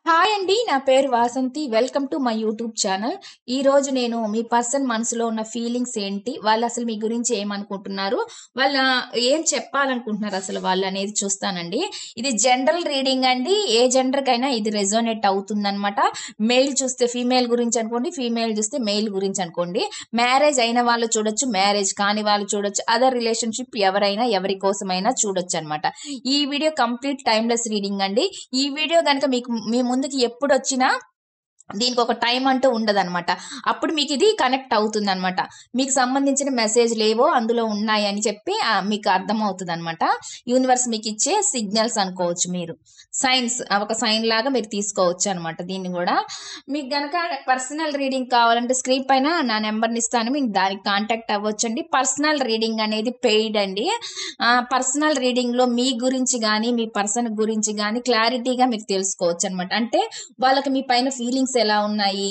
Hi అండి. నా పేరు Vasanthi. Welcome to my YouTube channel. ఈరోజు నేను మీ పర్సన్ మనసులో ఉన్న ఫీలింగ్స్ ఏంటి? వాళ్ళసలు మీ గురించి ఏమనుకుంటున్నారు? వాళ్ళ ఏం చెప్పాలనుకుంటున్నారు అసలు వాళ్ళనేది చూస్తానండి. ఇది జనరల్ రీడింగ్ అండి. ఏ జెండర్‌కైనా ఇది రెజోనేట్ అవుతుందనమాట. మెయిల్ చూస్తే ఫీమేల్ గురించి అనుకోండి. ఫీమేల్ చూస్తే మెయిల్ గురించి అనుకోండి. మ్యారేజ్ అయిన వాళ్ళు చూడొచ్చు. మ్యారేజ్ కాని వాళ్ళు చూడొచ్చు. అదర్ రిలేషన్‌షిప్ ఎవరైనా ఎవరి కోసమైనా చూడొచ్చనమాట. ఈ వీడియో కంప్లీట్ టైమ్‌లెస్ రీడింగ్ అండి. ఈ వీడియో గనక మీకు మీ ముందుకి ఎప్పుడొచ్చినా దీనికి ఒక టైం అంటూ ఉండదనమాట. అప్పుడు మీకు ఇది కనెక్ట్ అవుతుందనమాట. మీకు సంబంధించిన మెసేజ్‌లేవో అందులో ఉన్నాయని చెప్పి మీకు అర్థమవుతదనమాట. యూనివర్స్ మీకిచ్చే సిగ్నల్స్ అనుకోవచ్చు మీరు. సైన్స్ ఒక సైన్ లాగా మీరు తీసుకోవచ్చనమాట దీన్ని గూడా. మీకు గనక పర్సనల్ రీడింగ్ కావాలంటే స్క్రీన్ పైన నా నంబర్‌ని ఇస్తాను. మీరు దానికి కాంటాక్ట్ అవ్వొచ్చండి. పర్సనల్ రీడింగ్ అనేది పెయిడ్ అండి. పర్సనల్ రీడింగ్‌లో మీ గురించి గాని, మీ పర్సన్ గురించి గాని క్లారిటీగా మీరు తెలుసుకోవచ్చనమాట. అంటే వాళ్ళకి మీ పైన ఫీలింగ్స్ ఎలా ఉన్నాయి?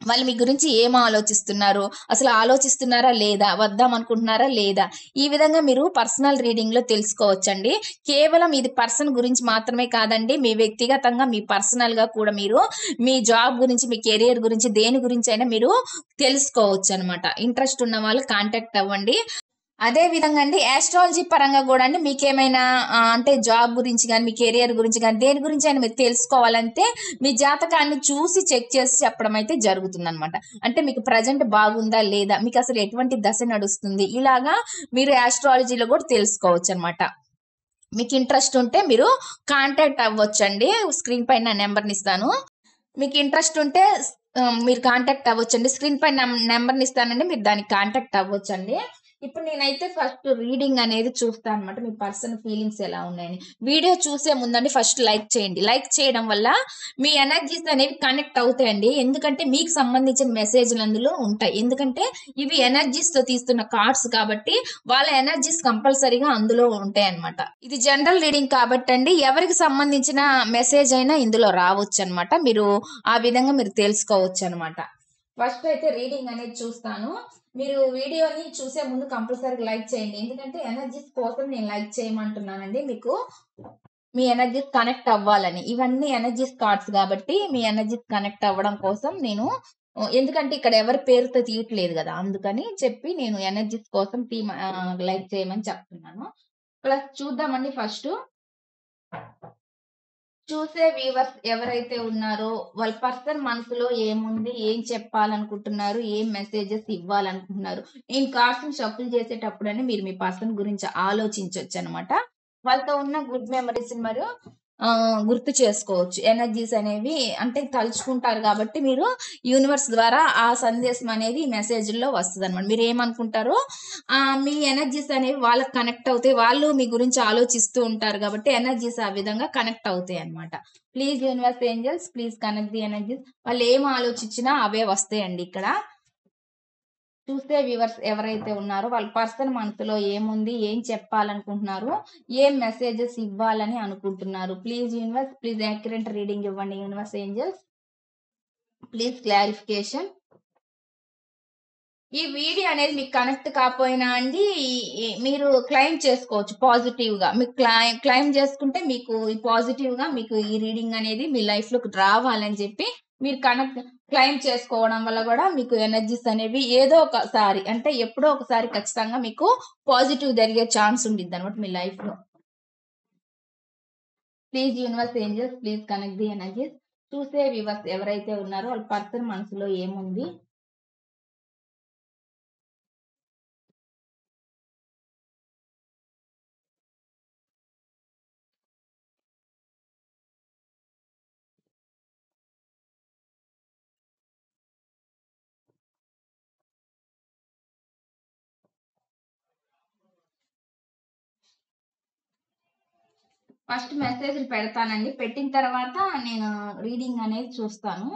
వాళ్ళు మీ గురించి ఏం ఆలోచిస్తున్నారు? అసలు ఆలోచిస్తున్నారా లేదా? వద్దామనుకుంటున్నారా లేదా? ఈ విధంగా మీరు పర్సనల్ రీడింగ్‌లో తెలుసుకోవచ్చండి. కేవలం ఇది పర్సన్ గురించి మాత్రమే కాదండి. మీ వ్యక్తిగతంగా, మీ పర్సనల్‌గా కూడా మీరు మీ జాబ్ గురించి, మీ కెరియర్ గురించి, దేని గురించైనా మీరు తెలుసుకోవచ్చనమాట. ఇంట్రెస్ట్ ఉన్న వాళ్ళు కాంటాక్ట్ అవ్వండి. అదే విధంగా అండి యాస్ట్రాలజీ పరంగా గూడా అండి మీకేమైనా అంటే జాబ్ గురించి గాని, మీ కెరియర్ గురించి గాని, దేని గురించైనా మీరు తెలుసుకోవాలంటే మీ జాతకాన్ని చూసి చెక్ చేసి చెప్పడం అయితే జరుగుతుందనమాట. అంటే మీకు ప్రెజెంట్ బాగుందా? లేదా? మీకసలు ఎటువంటి దశ నడుస్తుంది? ఇలాగా మీరు యాస్ట్రాలజీలో గూడా తెలుసుకోవచ్చనమాట. మీకు ఇంట్రెస్ట్ ఉంటే మీరు కాంటాక్ట్ అవ్వొచ్చండి. స్క్రీన్ పైన నా నంబర్‌ని ఇస్తాను. మీకు ఇంట్రెస్ట్ ఉంటే మీరు కాంటాక్ట్ అవ్వొచ్చండి. స్క్రీన్ పైన నంబర్‌ని ఇస్తానండి. మీరు దానికి కాంటాక్ట్ అవ్వొచ్చండి. ఇప్పుడు నేనైతే ఫస్ట్ రీడింగ్ అనేది చూస్తానన్నమాట. మీ పర్సన్ ఫీలింగ్స్ ఎలా ఉన్నాయని. వీడియో చూసే ముందండి ఫస్ట్ లైక్ చేయండి. లైక్ చేయడం వల్ల మీ ఎనర్జీస్ అనేవి కనెక్ట్ అవుతాయండి. ఎందుకంటే మీకు సంబంధించిన మెసేజ్‌లు అందులో ఉంటాయి. ఎందుకంటే ఇవి ఎనర్జీస్‌తో తీస్తున్న కార్డ్స్ కాబట్టి వాళ్ళ ఎనర్జీస్ కంపల్సరీగా అందులో ఉంటాయన్నమాట. ఇది జనరల్ రీడింగ్ కాబట్టండి ఎవరికి సంబంధించిన మెసేజ్ అయినా ఇందులో రావచ్చనమాట. మీరు ఆ విధంగా మీరు తెలుసుకోవచ్చనమాట. ఫస్ట్ అయితే రీడింగ్ అనేది చూస్తాను. మీరు వీడియోని చూసే ముందు కంపల్సరీగా లైక్ చేయండి. ఎందుకంటే ఎనర్జీస్ కోసం నేను లైక్ చేయమంటున్నానండి మీకు. మీ ఎనర్జీస్ కనెక్ట్ అవ్వాలని. ఇవన్నీ ఎనర్జీస్ కార్డ్స్ గాబట్టి మీ ఎనర్జీస్ కనెక్ట్ అవ్వడం కోసం నేను ఎందుకంటే ఇక్కడ ఎవరి పేరుతో తీయట్లేదు గదా! అందుకని చెప్పి నేను ఎనర్జీస్ కోసం లైక్ చేయమని చెప్తున్నాను. ప్లస్ చూద్దామండి ఫస్టు. చూసే వ్యూవర్స్ ఎవరైతే ఉన్నారో వాళ్ళ పర్సన్ మనసులో ఏముంది? ఏం చెప్పాలనుకుంటున్నారు? ఏం మెసేజెస్ ఇవ్వాలనుకుంటున్నారు? నేను కార్డ్స్‌ని షఫుల్ చేసేటప్పుడని మీరు మీ పర్సన్ గురించి ఆలోచించొచ్చనమాట. వాళ్ళతో ఉన్న గుడ్ మెమోరీస్‌ని మరియు గుర్తు చేసుకోవచ్చు. ఎనర్జీస్ అనేవి అంటే తలుచుకుంటారు గాబట్టి మీరు యూనివర్స్ ద్వారా ఆ సందేశం అనేది మెసేజ్‌ల్లో వస్తదనమాట. మీరేమనుకుంటారో మీ ఎనర్జీస్ అనేవి వాళ్ళకి కనెక్ట్ అవుతాయి. వాళ్ళు మీ గురించి ఆలోచిస్తూ ఉంటారు గాబట్టి ఎనర్జీస్ ఆ విధంగా కనెక్ట్ అవుతాయన్నమాట. Please universe angels please connect the energies. వాళ్ళు ఏం ఆలోచించినా అవే వస్తాయండి ఇక్కడ. చూసే వ్యూవర్స్ ఎవరైతే ఉన్నారో వాళ్ళ పర్సన్ మనసులో ఏముంది? ఏం చెప్పాలనుకుంటున్నారు? ఏం మెసేజెస్ ఇవ్వాలని అనుకుంటున్నారు? Please universe please accurate reading ఇవ్వండి యూనివర్స్ ఏంజెల్స్. Please clarification. ఈ వీడియో అనేది మీకు కనెక్ట్ కాపోయినా అండి మీరు క్లెయిమ్ చేసుకోవచ్చు పాజిటివ్‌గా. మీకు క్లెయిమ్ చేసుకుంటే మీకు ఈ పాజిటివ్‌గా మీకు ఈ రీడింగ్ అనేది మీ లైఫ్‌లోకి రావాలని చెప్పి మీరు క్లెయిమ్ చేసుకోవడం వల్ల గూడా మీకు ఎనర్జీస్ అనేవి ఏదో ఒకసారి అంటే ఎప్పుడో ఒకసారి ఖచ్చితంగా మీకు పాజిటివ్ జరిగే ఛాన్స్ ఉండిద్దనమాట మీ లైఫ్‌లో. Please universe angels please connect the energies. చూసే వ్యూవర్స్ ఎవరైతే ఉన్నారో వాళ్ళ పర్సన్ మనసులో ఏముంది? ఫస్ట్ మెసేజ్‌లు పెడతానండి. పెట్టిన తర్వాత నేను రీడింగ్ అనేది చూస్తాను.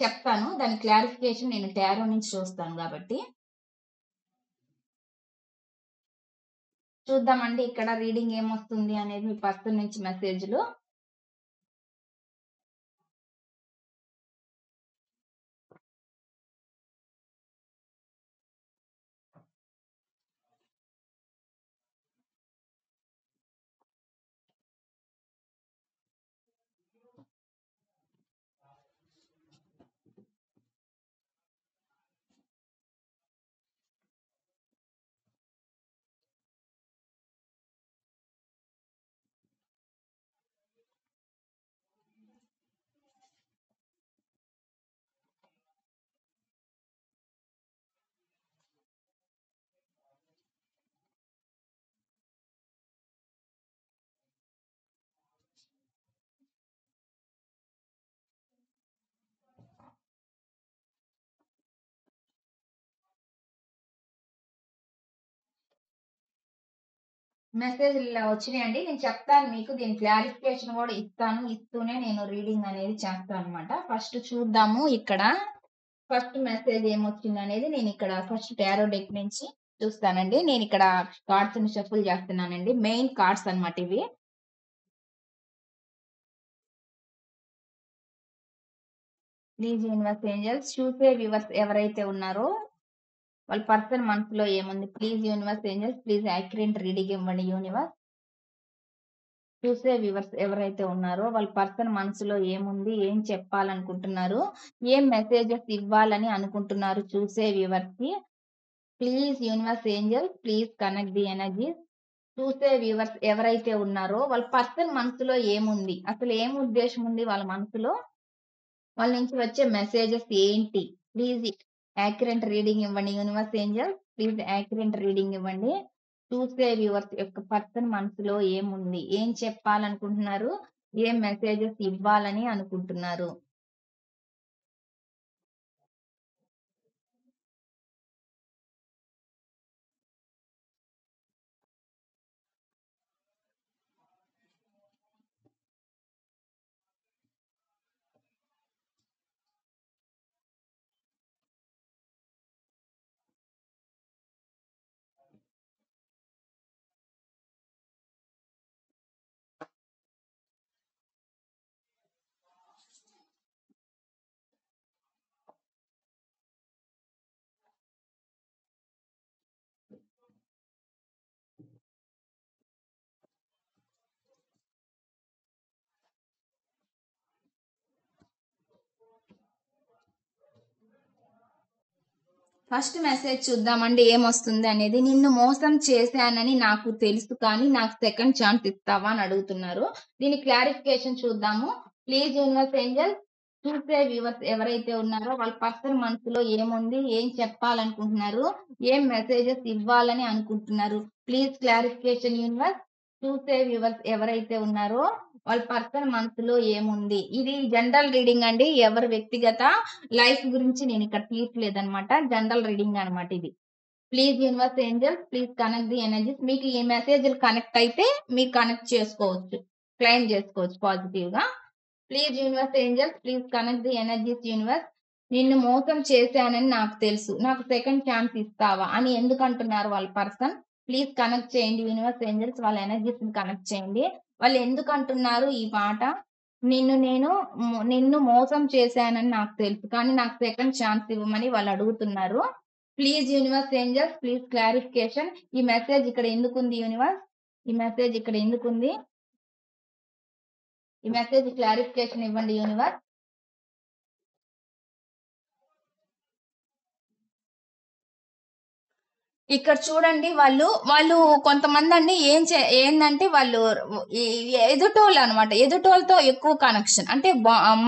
చెప్తాను. దాని క్లారిఫికేషన్ నేను టారో నుంచి చూస్తాను గాబట్టి. చూద్దామండి ఇక్కడ రీడింగ్ ఏమొస్తుంది అనేది మీ పర్సన్ నుంచి మెసేజ్‌లు. మెసేజ్ ఇలా వచ్చినాయండి. నేను చెప్తాను మీకు. దీని క్లారిఫికేషన్ కూడా ఇస్తాను. ఇస్తూనే నేను రీడింగ్ అనేది చేస్తాను అనమాట. ఫస్ట్ చూద్దాము ఇక్కడ. ఫస్ట్ మెసేజ్ ఏమొచ్చిందనేది నేను ఇక్కడ ఫస్ట్ టారో డెక్ నుంచి చూస్తానండి. నేను ఇక్కడ కార్డ్స్ ని షఫుల్ చేస్తున్నానండి. మెయిన్ కార్డ్స్ అన్నమాట ఇవి. ప్లీజ్ యూనివర్స్ ఏంజల్స్, చూసే వ్యూవర్స్ ఎవరైతే ఉన్నారో వాళ్ళ పర్సన్ మనసులో ఏముంది. Please universe angels, please accurate reading ఇవ్వండి యూనివర్స్. చూసే వ్యూవర్స్ ఎవరైతే ఉన్నారో వాళ్ళ పర్సన్ మనసులో ఏముంది, ఏం చెప్పాలనుకుంటున్నారు, ఏం మెసేజెస్ ఇవ్వాలని అనుకుంటున్నారు చూసే వ్యూవర్స్ కి. Please universe angels, please connect the energies. చూసే వ్యూవర్స్ ఎవరైతే ఉన్నారో వాళ్ళ పర్సన్ మనసులో ఏముంది, అసలు ఏం ఉద్దేశం ఉంది వాళ్ళ మనసులో, వాళ్ళ నుంచి వచ్చే మెసేజెస్ ఏంటి. ప్లీజ్ యాక్యురేట్ రీడింగ్ ఇవ్వండి universe angels, please accurate reading ఇవ్వండి. చూసే వ్యూవర్స్ యొక్క పర్సన్ మనసులో ఏముంది, ఏం చెప్పాలనుకుంటున్నారు, ఏం మెసేజెస్ ఇవ్వాలని అనుకుంటున్నారు. ఫస్ట్ మెసేజ్ చూద్దామండి ఏమొస్తుంది అనేది. నిన్ను మోసం చేశానని నాకు తెలుసు, కానీ నాకు సెకండ్ ఛాన్స్ ఇస్తావా అని అడుగుతున్నారు. దీని క్లారిఫికేషన్ చూద్దాము. ప్లీజ్ యూనివర్స్ ఏంజల్, చూసే వ్యూవర్స్ ఎవరైతే ఉన్నారో వాళ్ళ పర్సన్ మనసులో ఏముంది, ఏం చెప్పాలనుకుంటున్నారు, ఏం మెసేజెస్ ఇవ్వాలని అనుకుంటున్నారు. Please clarification universe. చూసే వ్యూవర్స్ ఎవరైతే ఉన్నారో వాళ్ళ పర్సన్ మనసులో ఏముంది. ఇది జనరల్ రీడింగ్ అండి, ఎవరి వ్యక్తిగత లైఫ్ గురించి నేను ఇక్కడ తీయట్లేదన్నమాట. జనరల్ రీడింగ్ అనమాట ఇది. Please universe angels, please connect the energies. మీకు ఈ మెసేజ్ కనెక్ట్ అయితే మీరు కనెక్ట్ చేసుకోవచ్చు, క్లెయిమ్ చేసుకోవచ్చు పాజిటివ్ గా. Please universe angels, please connect the energies universe. నిన్ను మోసం చేశానని నాకు తెలుసు, నాకు సెకండ్ ఛాన్స్ ఇస్తావా అని ఎందుకు అంటున్నారు వాళ్ళ పర్సన్. ప్లీజ్ కనెక్ట్ చేయండి యూనివర్స్ ఏంజల్స్, వాళ్ళ ఎనర్జీస్ ని కనెక్ట్ చేయండి. వాళ్ళు ఎందుకు అంటున్నారు ఈ మాట. నిన్ను మోసం చేశానని నాకు తెలుసు, కానీ నాకు సెకండ్ ఛాన్స్ ఇవ్వమని వాళ్ళు అడుగుతున్నారు. Please universe angels, please clarification. ఈ మెసేజ్ ఇక్కడ ఎందుకుంది యూనివర్స్, ఈ మెసేజ్ ఇక్కడ ఎందుకుంది, ఈ మెసేజ్ క్లారిఫికేషన్ ఇవ్వండి యూనివర్స్. ఇక్కడ చూడండి, వాళ్ళు కొంతమంది అండి ఏందంటే వాళ్ళు ఎదుటోళ్ళు అనమాట, ఎదుటోళ్ళతో ఎక్కువ కనెక్షన్ అంటే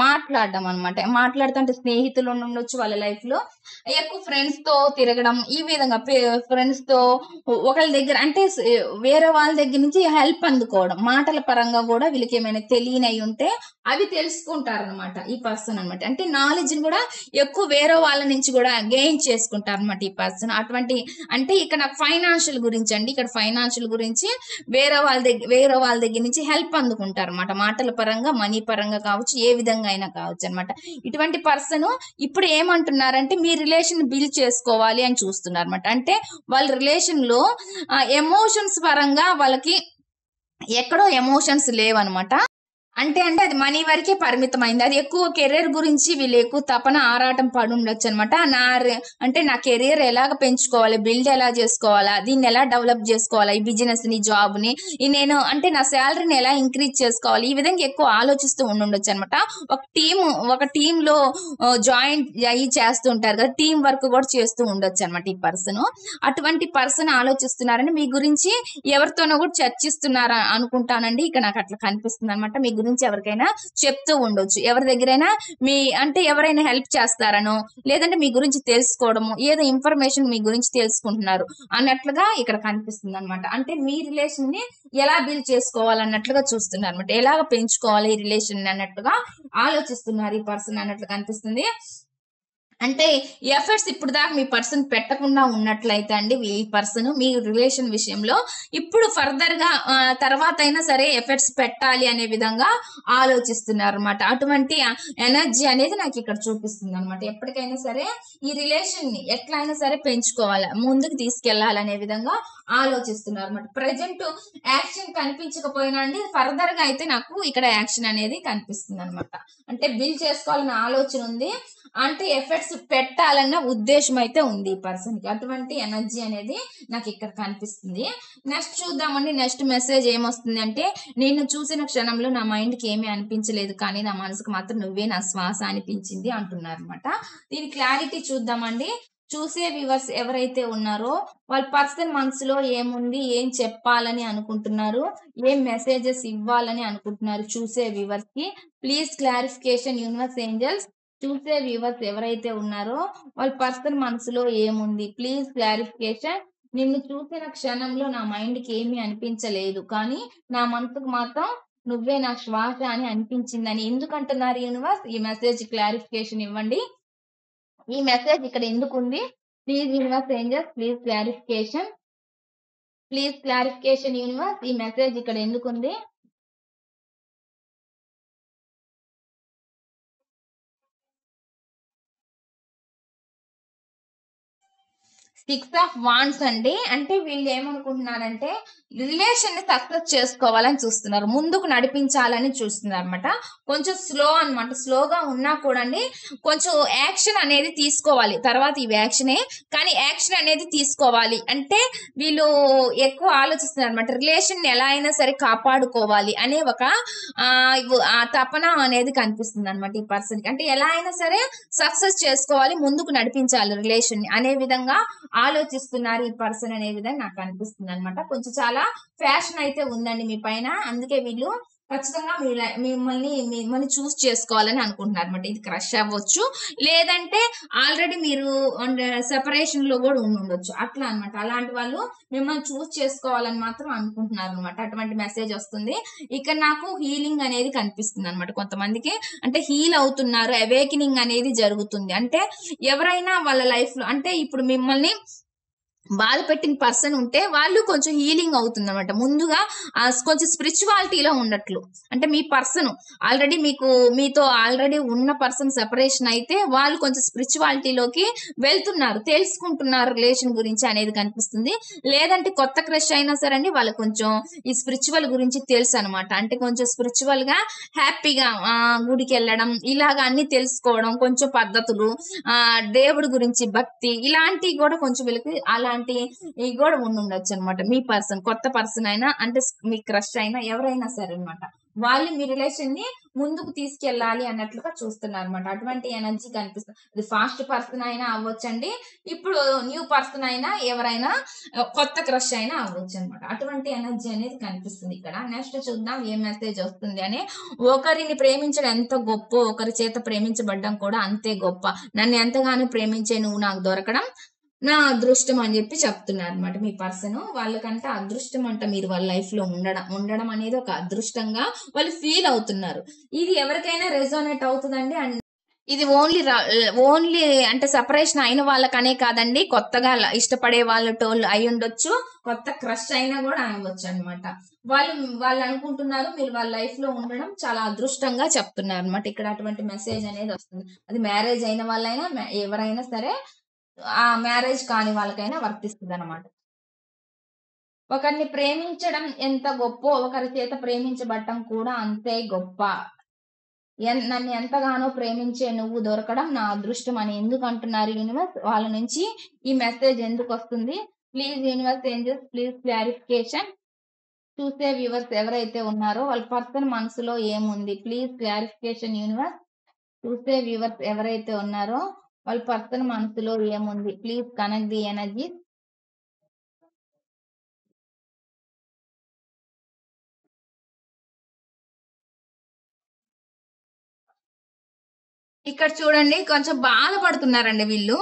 మాట్లాడడం అనమాట. మాట్లాడుతుంటే స్నేహితులు ఉండొచ్చు వాళ్ళ లైఫ్ లో, ఎక్కువ ఫ్రెండ్స్ తో తిరగడం, ఈ విధంగా ఫ్రెండ్స్ తో ఒకళ్ళ దగ్గర అంటే వేరే వాళ్ళ దగ్గర నుంచి హెల్ప్ అందుకోవడం, మాటల పరంగా కూడా వీళ్ళకి ఏమైనా తెలియనవి ఉంటే అవి తెలుసుకుంటారు అనమాట ఈ పర్సన్ అనమాట. అంటే నాలెడ్జ్ ని కూడా ఎక్కువ వేరే వాళ్ళ నుంచి కూడా గెయిన్ చేసుకుంటారు అనమాట ఈ పర్సన్. అటువంటి అంటే ఇక్కడ ఫైనాన్షియల్ గురించి అండి, ఇక్కడ ఫైనాన్షియల్ గురించి వేరే వాళ్ళ దగ్గర నుంచి హెల్ప్ అందుకుంటారు అనమాట. మాటల పరంగా, మనీ పరంగా కావచ్చు, ఏ విధంగా అయినా కావచ్చు అనమాట. ఇటువంటి పర్సన్ ఇప్పుడు ఏమంటున్నారంటే మీ రిలేషన్ బిల్డ్ చేసుకోవాలి అని చూస్తున్నారు అనమాట. అంటే వాళ్ళ రిలేషన్ లో ఎమోషన్స్ పరంగా వాళ్ళకి ఎక్కడో ఎమోషన్స్ లేవన్నమాట. అంటే అది మనీ వరకే పరిమితమైంది. అది ఎక్కువ కెరీర్ గురించి వీళ్ళు ఎక్కువ తపన ఆరాటం పడి ఉండొచ్చు అనమాట. అంటే నా కెరీర్ ఎలాగ పెంచుకోవాలి, బిల్డ్ ఎలా చేసుకోవాలా, దీన్ని ఎలా డెవలప్ చేసుకోవాలా, ఈ బిజినెస్ ని, జాబ్ ని, నేను అంటే నా శాలరీని ఎలా ఇంక్రీజ్ చేసుకోవాలి, ఈ విధంగా ఎక్కువ ఆలోచిస్తూ ఉండొచ్చు అనమాట. ఒక టీమ్ లో జాయిన్ అయ్యి చేస్తూ ఉంటారు కదా, టీం వర్క్ కూడా చేస్తూ ఉండొచ్చు అనమాట ఈ పర్సన్. అటువంటి పర్సన్ ఆలోచిస్తున్నారని మీ గురించి ఎవరితోనో కూడా చర్చిస్తున్నారా అనుకుంటానండి. ఇక్కడ నాకు అట్లా కనిపిస్తుంది అనమాట. మీ గురించి ఎవరికైనా చెప్తూ ఉండొచ్చు, ఎవరి దగ్గరైనా అంటే ఎవరైనా హెల్ప్ చేస్తారనో, లేదంటే మీ గురించి తెలుసుకోవడము, ఏదో ఇన్ఫర్మేషన్ మీ గురించి తెలుసుకుంటున్నారు అన్నట్లుగా ఇక్కడ కనిపిస్తుంది అనమాట. అంటే మీ రిలేషన్ ని ఎలా బిల్డ్ చేసుకోవాలన్నట్లుగా చూస్తున్నారు అనమాట. ఎలాగ పెంచుకోవాలి ఈ రిలేషన్ అన్నట్లుగా ఆలోచిస్తున్నారు ఈ పర్సన్ అన్నట్లు కనిపిస్తుంది. అంటే ఎఫర్ట్స్ ఇప్పుడు దాకా మీ పర్సన్ పెట్టకుండా ఉన్నట్లయితే అండి, ఈ పర్సన్ మీ రిలేషన్ విషయంలో ఇప్పుడు ఫర్దర్ గా తర్వాత అయినా సరే ఎఫర్ట్స్ పెట్టాలి అనే విధంగా ఆలోచిస్తున్నారు అనమాట. అటువంటి ఎనర్జీ అనేది నాకు ఇక్కడ చూపిస్తుంది అనమాట. ఎప్పటికైనా సరే ఈ రిలేషన్ ని ఎట్లయినా సరే పెంచుకోవాలి, ముందుకు తీసుకెళ్లాలనే విధంగా ఆలోచిస్తున్నారు అనమాట. ప్రజెంట్ యాక్షన్ కనిపించకపోయినా అండి, ఫర్దర్ గా అయితే నాకు ఇక్కడ యాక్షన్ అనేది కనిపిస్తుంది అనమాట. అంటే బిల్డ్ చేసుకోవాలన్న ఆలోచన ఉంది, అంటే ఎఫర్ట్స్ పెట్టాలన్న ఉద్దేశం అయితే ఉంది ఈ పర్సన్ కి. అటువంటి ఎనర్జీ అనేది నాకు ఇక్కడ కనిపిస్తుంది. నెక్స్ట్ చూద్దామండి, నెక్స్ట్ మెసేజ్ ఏమొస్తుంది అంటే, నిన్ను చూసిన క్షణంలో నా మైండ్ కి ఏమీ అనిపించలేదు, కానీ నా మనసుకు మాత్రం నువ్వే నా శ్వాస అనిపించింది అంటున్నారు అనమాట. దీని క్లారిటీ చూద్దామండి. చూసే వ్యూవర్స్ ఎవరైతే ఉన్నారో వాళ్ళ పర్సన్ మనసులో ఏముంది, ఏం చెప్పాలని అనుకుంటున్నారు, ఏం మెసేజెస్ ఇవ్వాలని అనుకుంటున్నారు చూసే వ్యూవర్స్ కి. Please clarification universe angels. చూసే వ్యూవర్స్ ఎవరైతే ఉన్నారో వాళ్ళ పర్సన్ మనసులో ఏముంది, ప్లీజ్ క్లారిఫికేషన్. నిన్ను చూసిన క్షణంలో నా మైండ్ కి ఏమీ అనిపించలేదు, కానీ నా మనసుకు మాత్రం నువ్వే నా శ్వాస అని అనిపించిందని ఎందుకంటున్నారు యూనివర్స్? ఈ మెసేజ్ క్లారిఫికేషన్ ఇవ్వండి. ఈ మెసేజ్ ఇక్కడ ఎందుకు ఉంది? Please universe angels, please clarification. Please clarification universe, ఈ మెసేజ్ ఇక్కడ ఎందుకు ఉంది? 6 ఆఫ్ వాండ్స్ అండి. అంటే వీళ్ళు ఏమనుకుంటున్నారంటే రిలేషన్ ని సక్సెస్ చేసుకోవాలని చూస్తున్నారు, ముందుకు నడిపించాలని చూస్తున్నారు అనమాట. కొంచెం స్లో అనమాట. స్లోగా ఉన్నా కూడా అండి కొంచెం యాక్షన్ అనేది తీసుకోవాలి. తర్వాత ఈ యాక్షనే, కానీ యాక్షన్ అనేది తీసుకోవాలి అంటే వీళ్ళు ఎక్కువ ఆలోచిస్తున్నారు అనమాట. రిలేషన్ ని ఎలా అయినా సరే కాపాడుకోవాలి అనే ఒక ఆ తపన అనేది కనిపిస్తుంది అనమాట ఈ పర్సన్ కి. అంటే ఎలా అయినా సరే సక్సెస్ చేసుకోవాలి, ముందుకు నడిపించాలి రిలేషన్ ని అనే విధంగా ఆలోచిస్తున్నారు ఈ పర్సన్ అనే విధంగా నాకు అనిపిస్తుంది అనమాట. కొంచెం చాలా ఫ్యాషన్ అయితే ఉందండి మీ పైన, అందుకే వీళ్ళు ఖచ్చితంగా మిమ్మల్ని చూస్ చేసుకోవాలని అనుకుంటున్నారు అనమాట. ఇది క్రష్ అవ్వచ్చు, లేదంటే ఆల్రెడీ మీరు సెపరేషన్ లో కూడా ఉండొచ్చు, అట్లా అనమాట. అలాంటి వాళ్ళు మిమ్మల్ని చూస్ చేసుకోవాలని మాత్రం అనుకుంటున్నారు అనమాట. అటువంటి మెసేజ్ వస్తుంది. ఇక్కడ నాకు హీలింగ్ అనేది కనిపిస్తుంది అనమాట. కొంతమందికి అంటే హీల్ అవుతున్నారు, అవేకనింగ్ అనేది జరుగుతుంది. అంటే ఎవరైనా వాళ్ళ లైఫ్ లో అంటే ఇప్పుడు మిమ్మల్ని బాధ పెట్టిన పర్సన్ ఉంటే వాళ్ళు కొంచెం హీలింగ్ అవుతుంది అనమాట. ముందుగా కొంచెం స్పిరిచువాలిటీలో ఉండట్లు. అంటే మీ పర్సన్ ఆల్రెడీ మీతో ఆల్రెడీ ఉన్న పర్సన్ సెపరేషన్ అయితే వాళ్ళు కొంచెం స్పిరిచువాలిటీలోకి వెళ్తున్నారు, తెలుసుకుంటున్నారు రిలేషన్ గురించి అనేది కనిపిస్తుంది. లేదంటే కొత్త క్రష్ అయినా సరే అండి వాళ్ళకి కొంచెం ఈ స్పిరిచువల్ గురించి తెలుసు అనమాట. అంటే కొంచెం స్పిరిచువల్ గా హ్యాపీగా గుడికి వెళ్ళడం, ఇలాగా అన్ని తెలుసుకోవడం, కొంచెం పద్ధతులు, దేవుడి గురించి భక్తి, ఇలాంటివి కూడా కొంచెం వీళ్ళకి అలాంటి ఇవి కూడా ఉండొచ్చు అనమాట. మీ పర్సన్ కొత్త పర్సన్ అయినా అంటే మీ క్రష్ అయినా ఎవరైనా సరే అనమాట, వాళ్ళు మీ రిలేషన్ ని ముందుకు తీసుకెళ్ళాలి అన్నట్లుగా చూస్తున్నారు అనమాట. అటువంటి ఎనర్జీ కనిపిస్తుంది. అది ఫాస్ట్ పర్సన్ అయినా అవ్వచ్చండి, ఇప్పుడు న్యూ పర్సన్ అయినా, ఎవరైనా కొత్త క్రష్ అయినా అవ్వచ్చు అనమాట. అటువంటి ఎనర్జీ అనేది కనిపిస్తుంది ఇక్కడ. నెక్స్ట్ చూద్దాం ఏ మెసేజ్ వస్తుంది అని. ఒకరిని ప్రేమించడం ఎంత గొప్ప, ఒకరి చేత ప్రేమించబడ్డం కూడా అంతే గొప్ప. నన్ను ఎంతగానో ప్రేమించే నువ్వు నాకు దొరకడం నా అదృష్టం అని చెప్పి చెప్తున్నారు అనమాట మీ పర్సన్. వాళ్ళకంటే అదృష్టం అంట మీరు వాళ్ళ లైఫ్ లో ఉండడం అనేది ఒక అదృష్టంగా వాళ్ళు ఫీల్ అవుతున్నారు. ఇది ఎవరికైనా రెజోనేట్ అవుతుందండి. ఇది ఓన్లీ అంటే సెపరేషన్ అయిన వాళ్ళకనే కాదండి, కొత్తగా ఇష్టపడే వాళ్ళటోళ్ళు అయి ఉండొచ్చు, కొత్త క్రష్ అయినా కూడా అవ్వచ్చు అనమాట. వాళ్ళు అనుకుంటున్నారు మీరు వాళ్ళ లైఫ్ లో ఉండడం చాలా అదృష్టంగా చెప్తున్నారు అనమాట. ఇక్కడ అటువంటి మెసేజ్ అనేది వస్తుంది. అది మ్యారేజ్ అయిన వాళ్ళైనా ఎవరైనా సరే, ఆ మ్యారేజ్ కాని వాళ్ళకైనా వర్తిస్తుంది అనమాట. ఒకరిని ప్రేమించడం ఎంత గొప్ప, ఒకరి చేత ప్రేమించబడటం కూడా అంతే గొప్ప. నన్ను ఎంతగానో ప్రేమించే నువ్వు దొరకడం నా అదృష్టం అని ఎందుకు అంటున్నారు యూనివర్స్? వాళ్ళ నుంచి ఈ మెసేజ్ ఎందుకు వస్తుంది? Please universe ఏంజెస్, please clarification. చూసే వ్యూవర్స్ ఎవరైతే ఉన్నారో వాళ్ళ పర్సన్ మనసులో ఏముంది, ప్లీజ్ క్లారిఫికేషన్ యూనివర్స్. చూసే వ్యూవర్స్ ఎవరైతే ఉన్నారో వాళ్ళ పర్సన్ మనసులో ఏముంది, ప్లీజ్ కనెక్ట్ ది ఎనర్జీ. ఇక్కడ చూడండి కొంచెం బాధపడుతున్నారండి వీళ్ళు.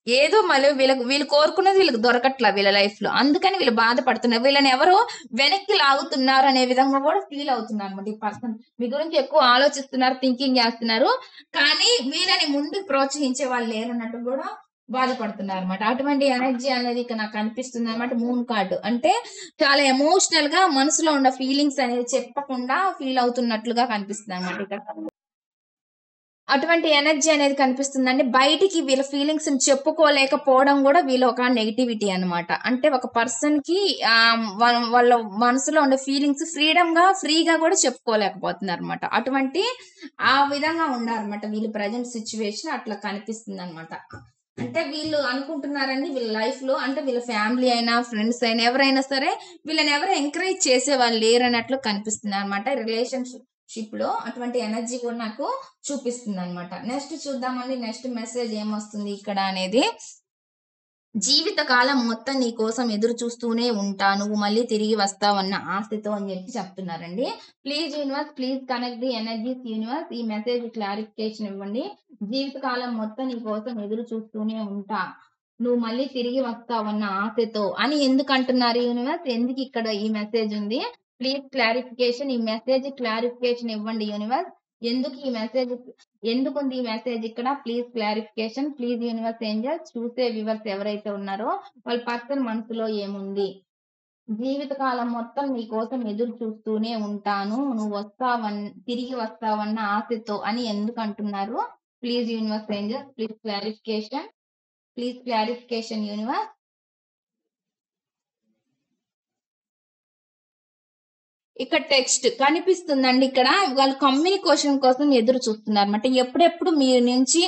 ఏదో మళ్ళీ వీళ్ళు కోరుకున్నది వీళ్ళకి దొరకట్లా వీళ్ళ లైఫ్ లో, అందుకని వీళ్ళు బాధపడుతున్నారు. వీళ్ళని ఎవరో వెనక్కి లాగుతున్నారు అనే విధంగా కూడా ఫీల్ అవుతున్నారు అనమాట. ఈ పర్సన్ మీ గురించి ఎక్కువ ఆలోచిస్తున్నారు, థింకింగ్ చేస్తున్నారు, కానీ వీళ్ళని ముందుకు ప్రోత్సహించే వాళ్ళు లేరన్నట్టు కూడా బాధపడుతున్నారు అనమాట. అటువంటి ఎనర్జీ అనేది ఇక్కడ నాకు అనిపిస్తుంది అనమాట. మూన్ కార్డు అంటే చాలా ఎమోషనల్ గా మనసులో ఉన్న ఫీలింగ్స్ అనేది చెప్పకుండా ఫీల్ అవుతున్నట్లుగా కనిపిస్తుంది అనమాట ఇక్కడ. అటువంటి ఎనర్జీ అనేది కనిపిస్తుందండి. బయటికి వీళ్ళ ఫీలింగ్స్ ని చెప్పుకోలేకపోవడం కూడా వీళ్ళ ఒక నెగిటివిటీ అన్నమాట. అంటే ఒక పర్సన్ కి వాళ్ళ మనసులో ఉండే ఫీలింగ్స్ ఫ్రీగా కూడా చెప్పుకోలేకపోతున్నారు అనమాట. అటువంటి ఆ విధంగా ఉన్నారనమాట వీళ్ళు ప్రజెంట్ సిచ్యువేషన్ అట్లా కనిపిస్తుంది అనమాట. అంటే వీళ్ళు అనుకుంటున్నారండి వీళ్ళ లైఫ్ లో, అంటే వీళ్ళ ఫ్యామిలీ అయినా ఫ్రెండ్స్ అయినా ఎవరైనా సరే వీళ్ళని ఎవరు ఎంకరేజ్ చేసే వాళ్ళు లేరన్నట్లు కనిపిస్తుంది అనమాట. రిలేషన్షిప్ లో అటువంటి ఎనర్జీ కూడా నాకు చూపిస్తుంది అనమాట. నెక్స్ట్ చూద్దామండి, నెక్స్ట్ మెసేజ్ ఏమొస్తుంది ఇక్కడ అనేది. జీవితకాలం మొత్తం నీ కోసం ఎదురు చూస్తూనే ఉంటా, నువ్వు మళ్ళీ తిరిగి వస్తావన్న ఆశతో అని చెప్పి చెప్తున్నారండి. Please universe, please connect the energies universe. ఈ మెసేజ్ క్లారిఫికేషన్ ఇవ్వండి. జీవితకాలం మొత్తం నీ కోసం ఎదురు చూస్తూనే ఉంటా, నువ్వు మళ్ళీ తిరిగి వస్తావన్న ఆశతో అని ఎందుకు అంటున్నారు యూనివర్స్? ఎందుకు ఇక్కడ ఈ మెసేజ్ ఉంది? ప్లీజ్ క్లారిఫికేషన్, ఈ మెసేజ్ క్లారిఫికేషన్ ఇవ్వండి యూనివర్స్. ఎందుకు ఈ మెసేజ్, ఎందుకుంది ఈ మెసేజ్ ఇక్కడ? Please clarification, please universe angels. చూసే వ్యూవర్స్ ఎవరైతే ఉన్నారో వాళ్ళ పర్సన్ మనసులో ఏముంది? జీవితకాలం మొత్తం నీ కోసం ఎదురు చూస్తూనే ఉంటాను, నువ్వు తిరిగి వస్తావన్న ఆశతో అని ఎందుకు అంటున్నారు? Please universe angels, please clarification, please clarification universe. ఇక్కడ టెక్స్ట్ కనిపిస్తుందండి. ఇక్కడ వాళ్ళు కమ్యూనికేషన్ కోసం ఎదురు చూస్తున్నారు అనమాట. ఎప్పుడెప్పుడు మీ నుంచి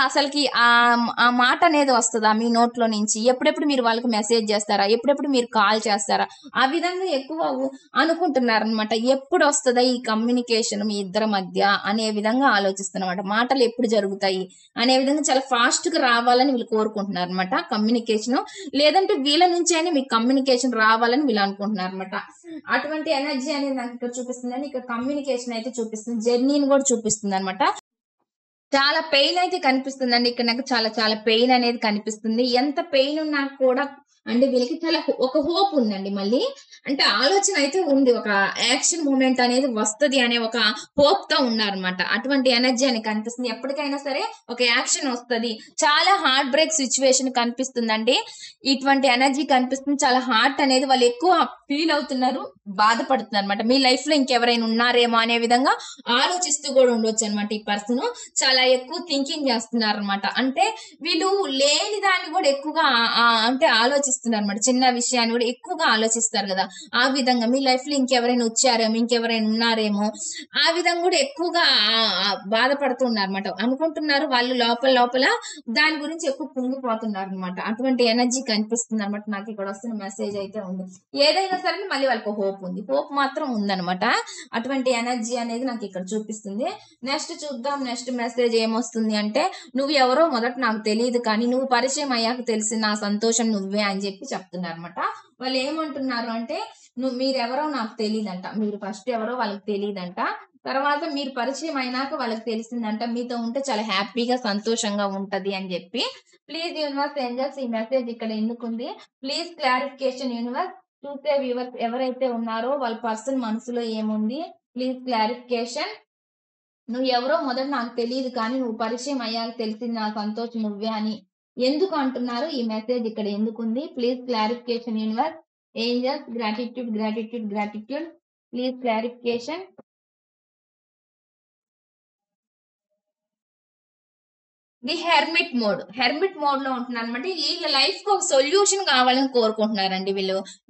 అసలుకి ఆ మాట అనేది వస్తుందా మీ నోట్లో నుంచి? ఎప్పుడెప్పుడు మీరు వాళ్ళకి మెసేజ్ చేస్తారా? ఎప్పుడెప్పుడు మీరు కాల్ చేస్తారా? ఆ విధంగా ఎక్కువ అనుకుంటున్నారు అనమాట. ఎప్పుడు వస్తుందా ఈ కమ్యూనికేషన్ మీ ఇద్దరి మధ్య అనే విధంగా ఆలోచిస్తున్నమాట. మాటలు ఎప్పుడు జరుగుతాయి అనే విధంగా చాలా ఫాస్ట్ గా రావాలని వీళ్ళు కోరుకుంటున్నారు అనమాట కమ్యూనికేషన్. లేదంటే వీళ్ళ నుంచి అయినా మీకు కమ్యూనికేషన్ రావాలని వీళ్ళు అనుకుంటున్నారు అనమాట. అటువంటి ఎనర్జీ అనేది నాకు ఇక్కడ చూపిస్తుంది అండి. ఇక్కడ కమ్యూనికేషన్ అయితే చూపిస్తుంది, జర్నీని కూడా చూపిస్తుంది అనమాట. చాలా పెయిన్ అయితే కనిపిస్తుందండి ఇక్కడ నాకు. చాలా చాలా పెయిన్ అనేది కనిపిస్తుంది. ఎంత పెయిన్ ఉన్నా కూడా అంటే వీళ్ళకి చాలా ఒక హోప్ ఉందండి. మళ్ళీ అంటే ఆలోచన అయితే ఉంది, ఒక యాక్షన్ మూమెంట్ అనేది వస్తది అనే ఒక హోప్ తో ఉన్నారనమాట. అటువంటి ఎనర్జీ అని కనిపిస్తుంది. ఎప్పటికైనా సరే ఒక యాక్షన్ వస్తది. చాలా హార్ట్ బ్రేక్ సిచ్యువేషన్ కనిపిస్తుందండి. ఇటువంటి ఎనర్జీ కనిపిస్తుంది. చాలా హార్ట్ అనేది వాళ్ళు ఎక్కువ ఫీల్ అవుతున్నారు, బాధపడుతున్నారు అనమాట. మీ లైఫ్ లో ఇంకెవరైనా ఉన్నారేమో అనే విధంగా ఆలోచిస్తూ కూడా ఉండొచ్చు అనమాట. ఈ పర్సన్ చాలా ఎక్కువ థింకింగ్ చేస్తున్నారు అనమాట. అంటే వీళ్ళు లేని దాన్ని కూడా ఎక్కువగా అంటే ఆలోచిస్తున్నారు అనమాట. చిన్న విషయాన్ని కూడా ఎక్కువగా ఆలోచిస్తారు కదా, ఆ విధంగా మీ లైఫ్ లో ఇంకెవరైనా వచ్చారేమో, ఇంకెవరైనా ఉన్నారేమో ఆ విధంగా కూడా ఎక్కువగా బాధపడుతూ ఉన్నారు అనమాట. అనుకుంటున్నారు వాళ్ళు లోపల దాని గురించి ఎక్కువ కుంగిపోతున్నారు అనమాట. అటువంటి ఎనర్జీ కనిపిస్తుంది అనమాట. నాకు ఇక్కడ వస్తున్న మెసేజ్ అయితే ఉంది. ఏదైనా సరే మళ్ళీ వాళ్ళకి హోప్ ఉంది, హోప్ మాత్రం ఉందనమాట. అటువంటి ఎనర్జీ అనేది నాకు ఇక్కడ చూపిస్తుంది. నెక్స్ట్ చూద్దాం, నెక్స్ట్ మెసేజ్ ఏమొస్తుంది అంటే, నువ్వు ఎవరో మొదట నాకు తెలియదు కానీ నువ్వు పరిచయం అయ్యాక తెలిసి నా సంతోషం నువ్వే అని చెప్పి చెప్తున్నారు అనమాట. వాళ్ళు ఏమంటున్నారు అంటే, మీరెవరో నాకు తెలియదంట, మీరు ఫస్ట్ ఎవరో వాళ్ళకి తెలియదంట, తర్వాత మీరు పరిచయం అయినాక వాళ్ళకి తెలిసిందంట మీతో ఉంటే చాలా హ్యాపీగా సంతోషంగా ఉంటది అని చెప్పి. ప్లీజ్ యూనివర్స్ ఏంజల్స్, ఈ మెసేజ్ ఇక్కడ ఎందుకుంది? Please clarification universe. చూసే వ్యూవర్స్ ఎవరైతే ఉన్నారో వాళ్ళ పర్సన్ మనసులో ఏముంది? Please clarification. నువ్వు ఎవరో మొదట నాకు తెలియదు కానీ నువ్వు పరిచయం అయ్యాక తెలిసింది నా సంతోషం నువ్వే అని ఎందుకు అంటున్నారు? ఈ మెసేజ్ ఇక్కడ ఎందుకుంది? Please clarification universe angels. Gratitude gratitude gratitude. Please clarification. The hermit mode లో ఉంటున్నారు అనమాట. వీళ్ళ లైఫ్ కి ఒక సొల్యూషన్ కావాలని కోరుకుంటున్నారండి.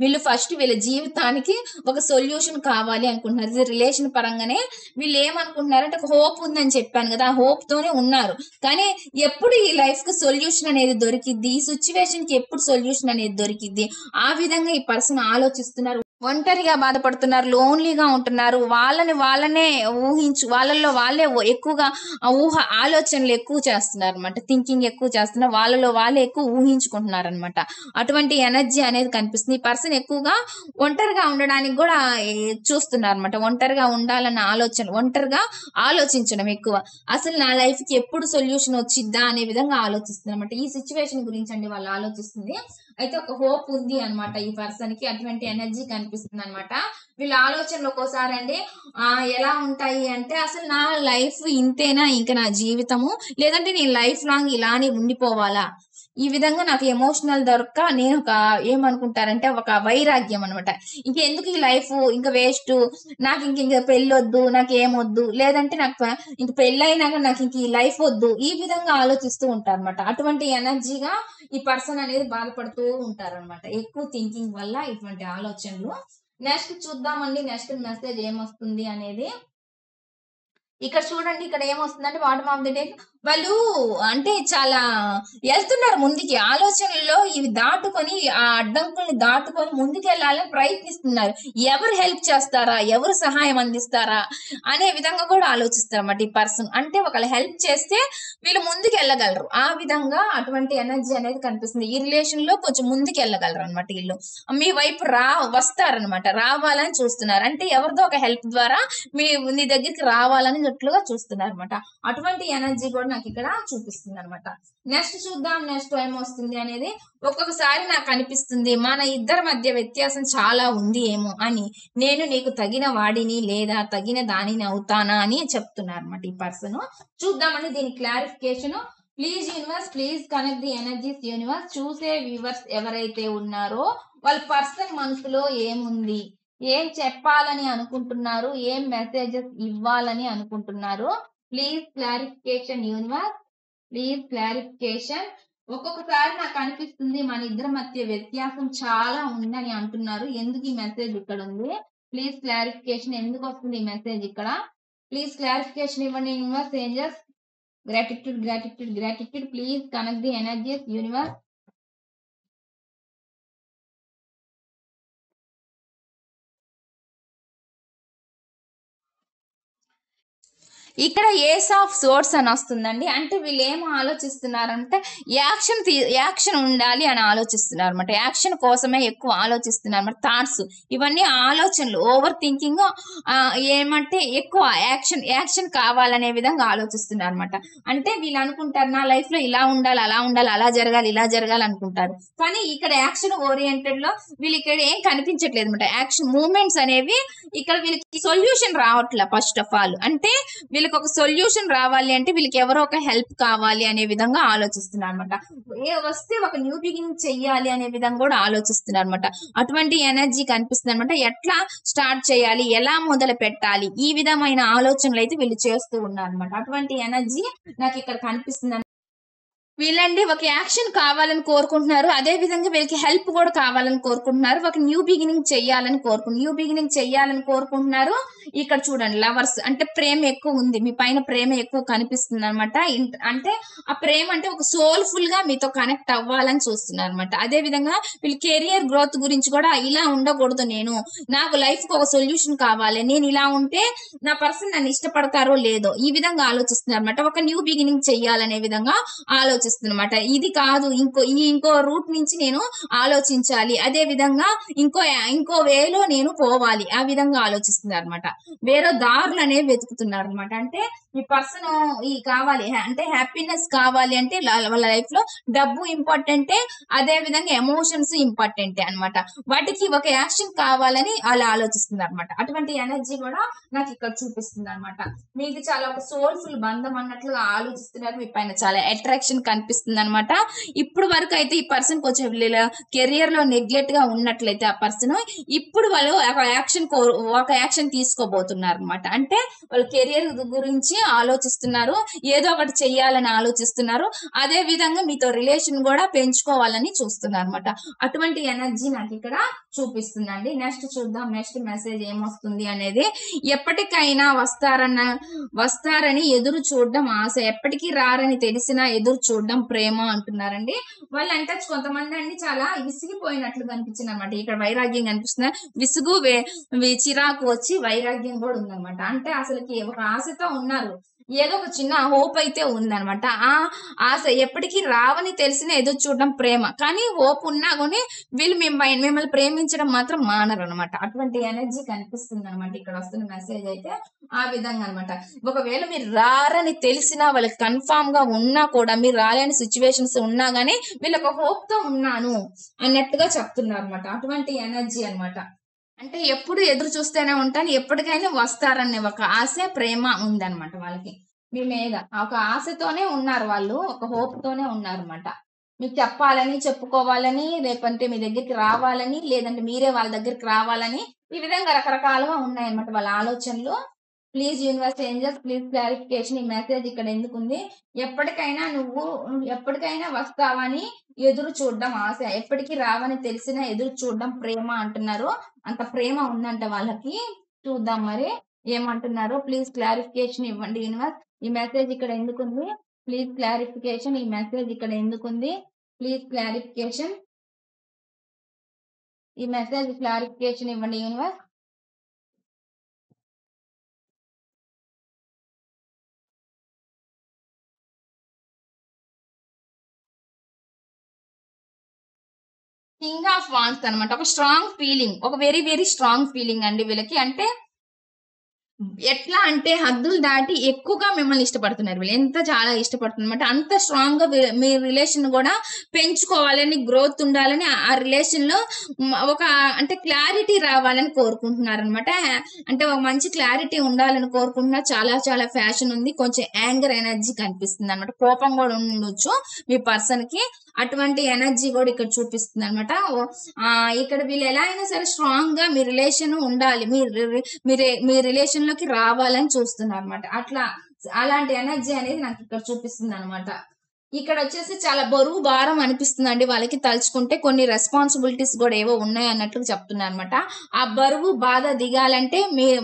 వీళ్ళు ఫస్ట్ వీళ్ళ జీవితానికి ఒక సొల్యూషన్ కావాలి అనుకుంటున్నారు. ఇది రిలేషన్ పరంగానే వీళ్ళు ఏమనుకుంటున్నారంటే, ఒక హోప్ ఉందని చెప్పాను కదా, ఆ హోప్ తోనే ఉన్నారు. కానీ ఎప్పుడు ఈ లైఫ్ కి సొల్యూషన్ అనేది దొరికిద్ది, ఈ సిచ్యువేషన్ కి ఎప్పుడు సొల్యూషన్ అనేది దొరికిద్ది, ఆ విధంగా ఈ పర్సన్ ఆలోచిస్తున్నారు. ఒంటరిగా బాధపడుతున్నారు, లోన్లీగా ఉంటున్నారు. వాళ్ళనే వాళ్ళలో వాళ్ళే ఎక్కువగా ఆలోచనలు ఎక్కువ చేస్తున్నారనమాట. థింకింగ్ ఎక్కువ చేస్తున్నారు. వాళ్ళలో వాళ్ళే ఎక్కువ ఊహించుకుంటున్నారనమాట. అటువంటి ఎనర్జీ అనేది కనిపిస్తుంది. ఈ పర్సన్ ఎక్కువగా ఒంటరిగా ఉండడానికి కూడా చూస్తున్నారనమాట. ఒంటరిగా ఉండాలన్న ఒంటరిగా ఆలోచించడం ఎక్కువ. అసలు నా లైఫ్‌కి ఎప్పుడు సొల్యూషన్ వచ్చిద్దా అనే విధంగా ఆలోచిస్తుందనమాట. ఈ సిట్యుయేషన్ గురించి అండి వాళ్ళు ఆలోచిస్తుంది. అయితే ఒక హోప్ ఉంది అనమాట ఈ పర్సన్ కి. అటువంటి ఎనర్జీ కనిపిస్తుంది అనమాట. వీళ్ళ ఆలోచనలు ఒక్కోసారి అండి ఎలా ఉంటాయి అంటే, అసలు నా లైఫ్ ఇంతేనా ఇంకా నా జీవితము, లేదంటే నేను లైఫ్ లాంగ్ ఇలానే ఉండిపోవాలా, ఈ విధంగా నాకు ఎమోషనల్ దొరక్క నేను ఏమనుకుంటారంటే ఒక వైరాగ్యం అనమాట. ఇంకెందుకు ఈ లైఫ్, ఇంకా వేస్ట్, నాకు ఇంక పెళ్ళొద్దు, నాకు ఏమొద్దు, లేదంటే నాకు ఇంక పెళ్ళైనాక నాకు ఇంక ఈ లైఫ్ వద్దు, ఈ విధంగా ఆలోచిస్తూ ఉంటారు అనమాట. అటువంటి ఎనర్జీగా ఈ పర్సన్ అనేది బాధపడుతూ ఉంటారనమాట, ఎక్కువ థింకింగ్ వల్ల ఇటువంటి ఆలోచనలు. నెక్స్ట్ చూద్దామండి, నెక్స్ట్ మెసేజ్ ఏమొస్తుంది అనేది. ఇక్కడ చూడండి, ఇక్కడ ఏమొస్తుందంటే బాటమ్ ఆఫ్ ది డే వాళ్ళు అంటే చాలా వెళ్తున్నారు ముందుకి. ఆలోచనల్లో ఇవి దాటుకొని, ఆ అడ్డంకుల్ని దాటుకొని ముందుకెళ్ళాలని ప్రయత్నిస్తున్నారు. ఎవరు హెల్ప్ చేస్తారా, ఎవరు సహాయం అందిస్తారా అనే విధంగా కూడా ఆలోచిస్తారన్నమాట ఈ పర్సన్. అంటే ఒకళ్ళు హెల్ప్ చేస్తే వీళ్ళు ముందుకు వెళ్ళగలరు, ఆ విధంగా అటువంటి ఎనర్జీ అనేది కనిపిస్తుంది. ఈ రిలేషన్ లో కొంచెం ముందుకు వెళ్ళగలరు అనమాట వీళ్ళు. మీ వైపు వస్తారనమాట, రావాలని చూస్తున్నారు. అంటే ఎవరిదో ఒక హెల్ప్ ద్వారా నీ దగ్గరికి రావాలని చుట్లుగా చూస్తున్నారు అనమాట. అటువంటి ఎనర్జీ కూడా నాకు ఇక్కడ చూపిస్తుంది అనమాట. నెక్స్ట్ చూద్దాం, నెక్స్ట్ ఏమొస్తుంది అనేది. ఒక్కొక్కసారి నాకు అనిపిస్తుంది మన ఇద్దరి మధ్య వ్యత్యాసం చాలా ఉంది ఏమో అని, నేను నీకు తగిన వాడిని లేదా తగిన దానిని అవుతానా అని చెప్తున్నారు అనమాట ఈ పర్సన్. చూద్దామని దీని clarification. Please universe, please connect the energies universe. చూసే వ్యూవర్స్ ఎవరైతే ఉన్నారో వాళ్ళ పర్సన్ మనసులో ఏముంది, ఏం చెప్పాలని అనుకుంటున్నారు, ఏం మెసేజెస్ ఇవ్వాలని అనుకుంటున్నారు, please clarification universe, please clarification. ఒక్కొక్కసారి నాకు అనిపిస్తుంది మన ఇద్దరి మధ్య వ్యత్యాసం చాలా ఉందని అంటున్నారు. ఎందుకు ఈ మెసేజ్ ఇక్కడ ఉంది? Please clarification. ఎందుకు వస్తుంది ఈ మెసేజ్ ఇక్కడ? ప్లీజ్ క్లారిఫికేషన్ ఇవ్వండి universe, angels. Gratitude, gratitude, gratitude. Please connect the energies universe. ఇక్కడ ఏస్ ఆఫ్ సోర్స్ అని వస్తుందండి. అంటే వీళ్ళు ఏం ఆలోచిస్తున్నారంటే యాక్షన్ ఉండాలి అని ఆలోచిస్తున్నారు అనమాట. యాక్షన్ కోసమే ఎక్కువ ఆలోచిస్తున్నారు అనమాట. థాట్స్ ఇవన్నీ ఆలోచనలు, ఓవర్ థింకింగ్, ఏమంటే ఎక్కువ యాక్షన్ కావాలనే విధంగా ఆలోచిస్తున్నారు అనమాట. అంటే వీళ్ళు అనుకుంటారు నా లైఫ్ లో ఇలా ఉండాలి, అలా ఉండాలి, అలా జరగాలి, ఇలా జరగాలి అనుకుంటారు. కానీ ఇక్కడ యాక్షన్ ఓరియంటెడ్ లో వీళ్ళు ఇక్కడ ఏం కనిపించట్లేదు అనమాట. యాక్షన్ మూమెంట్స్ అనేవి ఇక్కడ వీళ్ళకి సొల్యూషన్ రావట్లే. ఫస్ట్ ఆఫ్ ఆల్ అంటే వీళ్ళకి ఒక సొల్యూషన్ రావాలి అంటే వీళ్ళకి ఎవరో ఒక హెల్ప్ కావాలి అనే విధంగా ఆలోచిస్తున్నారు అనమాట. వస్తే ఒక న్యూ బిగినింగ్ చెయ్యాలి అనే విధంగా కూడా ఆలోచిస్తున్నారు అనమాట. అటువంటి ఎనర్జీ కనిపిస్తుంది అనమాట. ఎట్లా స్టార్ట్ చేయాలి, ఎలా మొదలు పెట్టాలి, ఈ విధమైన ఆలోచనలు అయితే వీళ్ళు చేస్తూ ఉన్నారు అనమాట. అటువంటి ఎనర్జీ నాకు ఇక్కడ కనిపిస్తుంది. వీళ్ళండి ఒక యాక్షన్ కావాలని కోరుకుంటున్నారు. అదే విధంగా వీళ్ళకి హెల్ప్ కూడా కావాలని కోరుకుంటున్నారు. ఒక న్యూ బిగినింగ్ చెయ్యాలని కోరుకుంటున్నారు. ఇక్కడ చూడండి, లవర్స్ అంటే ప్రేమ ఎక్కువ ఉంది, మీ పైన ప్రేమ ఎక్కువ కనిపిస్తుంది అనమాట. అంటే ఆ ప్రేమ అంటే ఒక సోల్ఫుల్ గా మీతో కనెక్ట్ అవ్వాలని చూస్తున్నారు అనమాట. అదే విధంగా వీళ్ళు కెరియర్ గ్రోత్ గురించి కూడా, ఇలా ఉండకూడదు, నాకు లైఫ్ కు ఒక సొల్యూషన్ కావాలి, నేను ఇలా ఉంటే నా పర్సన్ నన్ను ఇష్టపడతారో లేదో, ఈ విధంగా ఆలోచిస్తున్నారు అనమాట. ఒక న్యూ బిగినింగ్ చెయ్యాలనే విధంగా ఆలోచిస్తున్నమాట. ఇది కాదు, ఇంకో రూట్ నుంచి నేను ఆలోచించాలి, అదే విధంగా ఇంకో వేలో నేను పోవాలి, ఆ విధంగా ఆలోచిస్తున్నారు అనమాట. వేరే దారులు అనేవి వెతుకుతున్నారు అనమాట. అంటే ఈ పర్సన్ కావాలి అంటే హ్యాపీనెస్ కావాలి అంటే వాళ్ళ లైఫ్ లో డబ్బు ఇంపార్టెంటే, అదే విధంగా ఎమోషన్స్ ఇంపార్టెంటే అనమాట. వాటికి ఒక యాక్షన్ కావాలని వాళ్ళు ఆలోచిస్తున్నారు అనమాట. అటువంటి ఎనర్జీ కూడా నాకు ఇక్కడ చూపిస్తుంది అనమాట. మీది చాలా ఒక సోల్ఫుల్ బంధం అన్నట్లుగా ఆలోచిస్తున్నారు. మీ పైన చాలా అట్రాక్షన్ కనిపిస్తుంది అనమాట. ఇప్పుడు వరకు అయితే ఈ పర్సన్ కొంచెం కెరియర్ లో నెగ్లెక్ట్ గా ఉన్నట్లయితే ఆ పర్సన్ ఇప్పుడు వాళ్ళు ఒక యాక్షన్ తీసుకోబోతున్నారు అనమాట. అంటే వాళ్ళు కెరియర్ గురించి ఆలోచిస్తున్నారు, ఏదో ఒకటి చెయ్యాలని ఆలోచిస్తున్నారు. అదే విధంగా మీతో రిలేషన్ కూడా పెంచుకోవాలని చూస్తున్నారు అనమాట. అటువంటి ఎనర్జీ నాకు ఇక్కడ చూపిస్తుందండి. నెక్స్ట్ చూద్దాం, నెక్స్ట్ మెసేజ్ ఏమొస్తుంది అనేది. ఎప్పటికైనా వస్తారని ఎదురు చూడడం ఆశ, ఎప్పటికీ రారని తెలిసినా ఎదురు చూడడం చూడడం ప్రేమ అంటున్నారండి. వాళ్ళు అంటే కొంతమంది అండి చాలా విసిగిపోయినట్లు కనిపించింది అనమాట. ఇక్కడ వైరాగ్యం కనిపిస్తుంది, విసుగు చిరాకు వచ్చి వైరాగ్యం కూడా ఉందన్నమాట. అంటే అసలుకి ఒక ఆశతో ఉన్నారు, ఏదో ఒక చిన్న హోప్ అయితే ఉందన్నమాట. ఆ ఆశ ఎప్పటికీ రావని తెలిసిన ఎదురు చూడడం ప్రేమ, కానీ హోప్ ఉన్నా కానీ వీళ్ళు మిమ్మల్ని ప్రేమించడం మాత్రం మానరు అనమాట. అటువంటి ఎనర్జీ కనిపిస్తుంది అనమాట ఇక్కడ వస్తున్న మెసేజ్ అయితే ఆ విధంగా అనమాట. ఒకవేళ మీరు రారని తెలిసినా వాళ్ళకి కన్ఫామ్ గా ఉన్నా కూడా, మీరు రాలేని సిచ్యువేషన్స్ ఉన్నా గానీ వీళ్ళకి హోప్ తో ఉన్నాను అన్నట్టుగా చెప్తున్నారు అనమాట. అటువంటి ఎనర్జీ అనమాట. అంటే ఎప్పుడు ఎదురు చూస్తూనే ఉంటాను, ఎప్పటికైనా వస్తారనే ఒక ఆశ ప్రేమ ఉందన్నమాట వాళ్ళకి మీ మీద. ఒక ఆశతోనే ఉన్నారు వాళ్ళు, ఒక హోప్ తోనే ఉన్నారు అనమాట. మీకు చెప్పాలని, చెప్పుకోవాలని, రేపంటే మీ దగ్గరికి రావాలని, లేదంటే మీరే వాళ్ళ దగ్గరికి రావాలని, ఈ విధంగా రకరకాలుగా ఉన్నాయన్నమాట వాళ్ళ ఆలోచనలు. Please universe angels, please clarification, ఈ మెసేజ్ ఇక్కడ ఎందుకుంది? ఎప్పటికైనా వస్తావని ఎదురు చూడడం ఆశ, ఎప్పటికీ రావని తెలిసిన ఎదురు చూడడం ప్రేమ అంటున్నారు. అంత ప్రేమ ఉందంట వాళ్ళకి. చూద్దాం మరి ఏమంటున్నారు. ప్లీజ్ క్లారిఫికేషన్ ఇవ్వండి యూనివర్స్, ఈ మెసేజ్ ఇక్కడ ఎందుకుంది? ప్లీజ్ క్లారిఫికేషన్, ఈ మెసేజ్ ఇక్కడ ఎందుకుంది? ప్లీజ్ క్లారిఫికేషన్, ఈ మెసేజ్ క్లారిఫికేషన్ ఇవ్వండి యూనివర్స్. కింగ్ ఆఫ్ వాన్స్ అనమాట. ఒక స్ట్రాంగ్ ఫీలింగ్, ఒక వెరీ వెరీ స్ట్రాంగ్ ఫీలింగ్ అండి వీళ్ళకి. అంటే ఎట్లా అంటే హద్దులు దాటి ఎక్కువగా మిమ్మల్ని ఇష్టపడుతున్నారు వీళ్ళు. ఎంత చాలా ఇష్టపడుతున్నమాట. అంత స్ట్రాంగ్ గా మీ రిలేషన్ కూడా పెంచుకోవాలని, గ్రోత్ ఉండాలని, ఆ రిలేషన్ లో ఒక అంటే క్లారిటీ రావాలని కోరుకుంటున్నారు అనమాట. అంటే ఒక మంచి క్లారిటీ ఉండాలని కోరుకుంటున్నారు. చాలా చాలా ఫ్యాషన్ ఉంది, కొంచెం యాంగర్ ఎనర్జీ కనిపిస్తుంది అనమాట. కోపం కూడా ఉండొచ్చు మీ పర్సన్ కి. అటువంటి ఎనర్జీ కూడా ఇక్కడ చూపిస్తుంది అనమాట. ఇక్కడ వీళ్ళు ఎలా అయినా సరే స్ట్రాంగ్ గా మీ రిలేషన్ ఉండాలి, మీ రిలేషన్ లోకి రావాలని చూస్తున్నారు అనమాట. అలాంటి ఎనర్జీ అనేది నాకు ఇక్కడ చూపిస్తుంది అనమాట. ఇక్కడ వచ్చేసి చాలా బరువు భారం అనిపిస్తుంది అండి వాళ్ళకి. తలుచుకుంటే కొన్ని రెస్పాన్సిబిలిటీస్ కూడా ఏవో ఉన్నాయి అన్నట్లు చెప్తున్నారు అనమాట. ఆ బరువు బాధ దిగాలంటే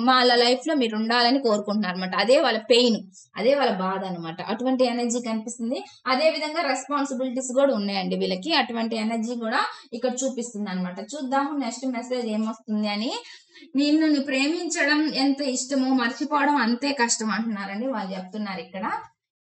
వాళ్ళ లైఫ్ లో మీరు ఉండాలని కోరుకుంటున్నారు అనమాట. అదే వాళ్ళ పెయిన్, అదే వాళ్ళ బాధ అనమాట. అటువంటి ఎనర్జీ కనిపిస్తుంది. అదే విధంగా రెస్పాన్సిబిలిటీస్ కూడా ఉన్నాయండి వీళ్ళకి. అటువంటి ఎనర్జీ కూడా ఇక్కడ చూపిస్తుంది అనమాట. చూద్దాము నెక్స్ట్ మెసేజ్ ఏమొస్తుంది అని. నిన్ను ప్రేమించడం ఎంత ఇష్టమో మర్చిపోవడం అంతే కష్టం అంటున్నారండి వాళ్ళు చెప్తున్నారు ఇక్కడ.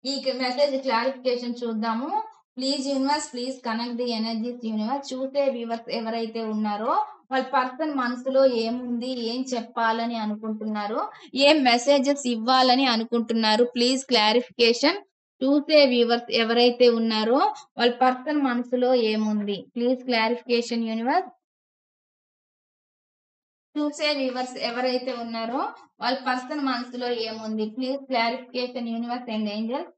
ఈ మెసేజ్ క్లారిఫికేషన్ చూద్దాము. Please universe, please connect the energies universe. చూసే వ్యూవర్స్ ఎవరైతే ఉన్నారో వాళ్ళ పర్సన్ మనసులో ఏముంది, ఏం చెప్పాలని అనుకుంటున్నారు, ఏం మెసేజెస్ ఇవ్వాలని అనుకుంటున్నారు. Please clarification. చూసే వ్యూవర్స్ ఎవరైతే ఉన్నారో వాళ్ళ పర్సన్ మనసులో ఏముంది, ప్లీజ్ క్లారిఫికేషన్ యూనివర్స్. చూసే వ్యూవర్స్ ఎవరైతే ఉన్నారో వాళ్ళ పర్సన్ మనసులో ఏముంది, please clarification universe and angels.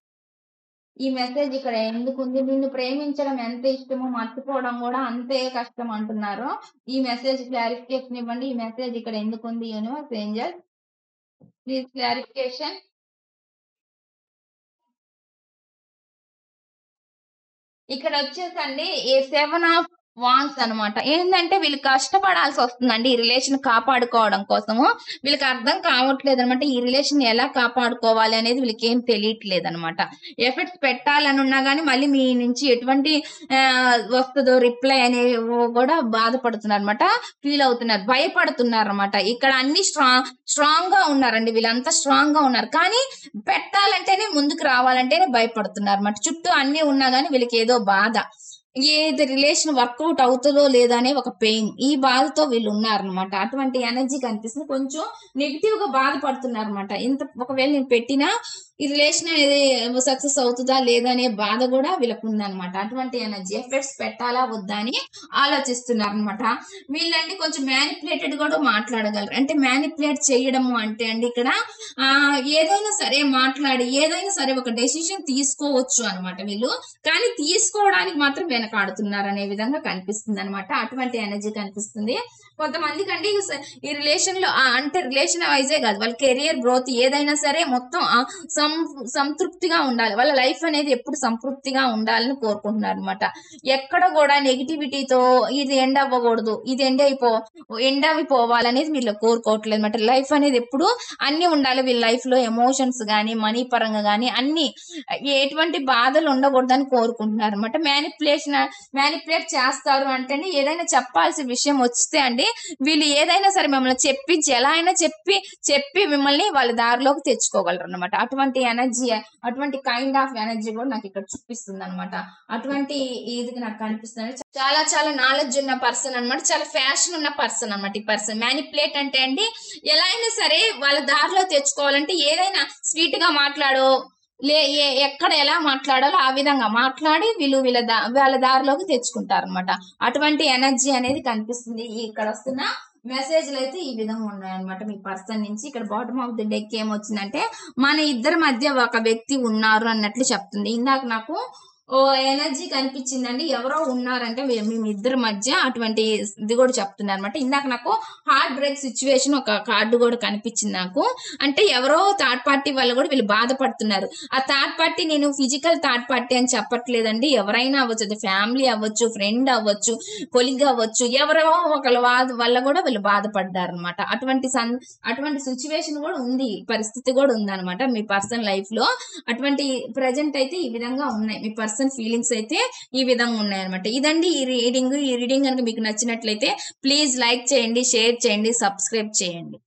ఈ మెసేజ్ ఇక్కడ ఎందుకుంది? నిన్ను ప్రేమించడం ఎంత ఇష్టమో మర్చిపోవడం కూడా అంతే కష్టం అంటున్నారు. ఈ మెసేజ్ క్లారిఫికేషన్ ఇవ్వండి. ఈ మెసేజ్ ఇక్కడ ఎందుకుంది యూనివర్స్ ఏంజల్స్, ప్లీజ్ క్లారిఫికేషన్. ఇక్కడ వచ్చేసండి 7 ఆఫ్ వాన్స్ అనమాట. ఏంటంటే వీళ్ళు కష్టపడాల్సి వస్తుందండి ఈ రిలేషన్ కాపాడుకోవడం కోసము. వీళ్ళకి అర్థం కావట్లేదు అనమాట, ఈ రిలేషన్ ఎలా కాపాడుకోవాలి అనేది వీళ్ళకి ఏం తెలియట్లేదు అనమాట. ఎఫర్ట్స్ పెట్టాలని ఉన్నా కానీ మళ్ళీ మీ నుంచి ఎటువంటి వస్తుందో రిప్లై అనేవి కూడా బాధపడుతున్నారు అనమాట, ఫీల్ అవుతున్నారు, భయపడుతున్నారు అనమాట. ఇక్కడ అన్ని స్ట్రాంగ్ గా ఉన్నారండి వీళ్ళంతా, స్ట్రాంగ్ గా ఉన్నారు. కానీ పెట్టాలంటేనే, ముందుకు రావాలంటేనే భయపడుతున్నారు అనమాట. చుట్టూ అన్ని ఉన్నా కానీ వీళ్ళకి ఏదో బాధ, ఏది రిలేషన్ వర్కౌట్ అవుతుందో లేదా అనే ఒక పెయిన్, ఈ బాధతో వీళ్ళు ఉన్నారనమాట. అటువంటి ఎనర్జీ కనిపిస్తుంది. కొంచెం నెగిటివ్ గా బాధపడుతున్నారు అనమాట. ఒకవేళ నేను పెట్టినా ఈ రిలేషన్ అనేది సక్సెస్ అవుతుందా లేదా అనే బాధ కూడా వీళ్ళకు ఉందన్నమాట. అటువంటి ఎనర్జీ. ఎఫర్ట్స్ పెట్టాలా వద్దా అని ఆలోచిస్తున్నారు అనమాట. వీళ్ళండి కొంచెం మ్యానిపులేటెడ్ కూడా మాట్లాడగలరు. అంటే మ్యానిపులేట్ చేయడము అంటే అండి ఇక్కడ ఏదైనా సరే మాట్లాడి ఏదైనా సరే ఒక డెసిషన్ తీసుకోవచ్చు అనమాట వీళ్ళు. కానీ తీసుకోవడానికి మాత్రం వెనకాడుతున్నారు అనే విధంగా కనిపిస్తుంది అనమాట. అటువంటి ఎనర్జీ కనిపిస్తుంది. కొంతమందికి అండి ఈ రిలేషన్ లో అంటే రిలేషన్ వైజే కాదు, వాళ్ళ కెరియర్ గ్రోత్ ఏదైనా సరే మొత్తం సంతృప్తిగా ఉండాలి, వాళ్ళ లైఫ్ అనేది ఎప్పుడు సంతృప్తిగా ఉండాలని కోరుకుంటున్నారు అనమాట. ఎక్కడ కూడా నెగిటివిటీతో ఇది ఎండ్ అవ్వకూడదు, ఇది ఎండ్ అయిపోవాలనేది వీళ్ళు కోరుకోవట్లేదు అనమాట. లైఫ్ అనేది ఎప్పుడు అన్ని ఉండాలి వీళ్ళ లైఫ్ లో, ఎమోషన్స్ గానీ మనీ పరంగా గానీ అన్ని, ఎటువంటి బాధలు ఉండకూడదని కోరుకుంటున్నారు అనమాట. మ్యానిపులేట్ చేస్తారు అంటే ఏదైనా చెప్పాల్సిన విషయం వస్తే అండి వీళ్ళు ఏదైనా సరే మిమ్మల్ని చెప్పించి ఎలా అయినా చెప్పి మిమ్మల్ని వాళ్ళ దారిలోకి తెచ్చుకోగలరు అనమాట. అటువంటి ఎనర్జీ, అటువంటి కైండ్ ఆఫ్ ఎనర్జీ కూడా నాకు ఇక్కడ చూపిస్తుంది అనమాట. అటువంటి ఇది నాకు కనిపిస్తుంది. చాలా చాలా నాలెడ్జ్ ఉన్న పర్సన్ అనమాట, చాలా ఫ్యాషన్ ఉన్న పర్సన్ అనమాట ఈ పర్సన్. మ్యానిపులేట్ అంటే అండి ఎలా అయినా సరే వాళ్ళ దారిలో తెచ్చుకోవాలంటే ఏదైనా స్వీట్ గా మాట్లాడో ఎక్కడ ఎలా మాట్లాడాలో ఆ విధంగా మాట్లాడి వాళ్ళ దారిలోకి తెచ్చుకుంటారు అనమాట. అటువంటి ఎనర్జీ అనేది కనిపిస్తుంది. ఇక్కడ వస్తున్న మెసేజ్లు అయితే ఈ విధంగా ఉన్నాయన్నమాట మీ పర్సన్ నుంచి. ఇక్కడ బాటమ్ ఆఫ్ ది డెక్ ఏమొచ్చిందంటే మన ఇద్దరి మధ్య ఒక వ్యక్తి ఉన్నారు అన్నట్లు చెప్తుంది. ఇందాక నాకు ఎనర్జీ కనిపించిందండి, ఎవరో ఉన్నారంటే మేము ఇద్దరి మధ్య, అటువంటి ఇది కూడా చెప్తున్నారు అనమాట. ఇందాక నాకు హార్ట్ బ్రేక్ సిచ్యువేషన్ ఒక కార్డు కూడా కనిపించింది నాకు. అంటే ఎవరో థర్డ్ పార్టీ వల్ల కూడా వీళ్ళు బాధపడుతున్నారు. ఆ థర్డ్ పార్టీ నేను ఫిజికల్ థర్డ్ పార్టీ అని చెప్పట్లేదండి, ఎవరైనా అవ్వచ్చు, అది ఫ్యామిలీ అవ్వచ్చు, ఫ్రెండ్ అవ్వచ్చు, కొలిగ్ అవ్వచ్చు, ఎవరో ఒకళ్ళ వల్ల కూడా వీళ్ళు బాధపడ్డారు అనమాట. అటువంటి సిచ్యువేషన్ కూడా ఉంది, పరిస్థితి కూడా ఉందన్నమాట మీ పర్సన్ లైఫ్ లో. అటువంటి ప్రజెంట్ అయితే ఈ విధంగా ఉన్నాయి మీ పర్సన్ ఫీలింగ్స్ అయితే ఈ విధంగా ఉన్నాయన్నమాట. ఇదండి ఈ రీడింగ్ కనుక మీకు నచ్చినట్లయితే ప్లీజ్ లైక్ చేయండి, షేర్ చేయండి, సబ్స్క్రైబ్ చేయండి.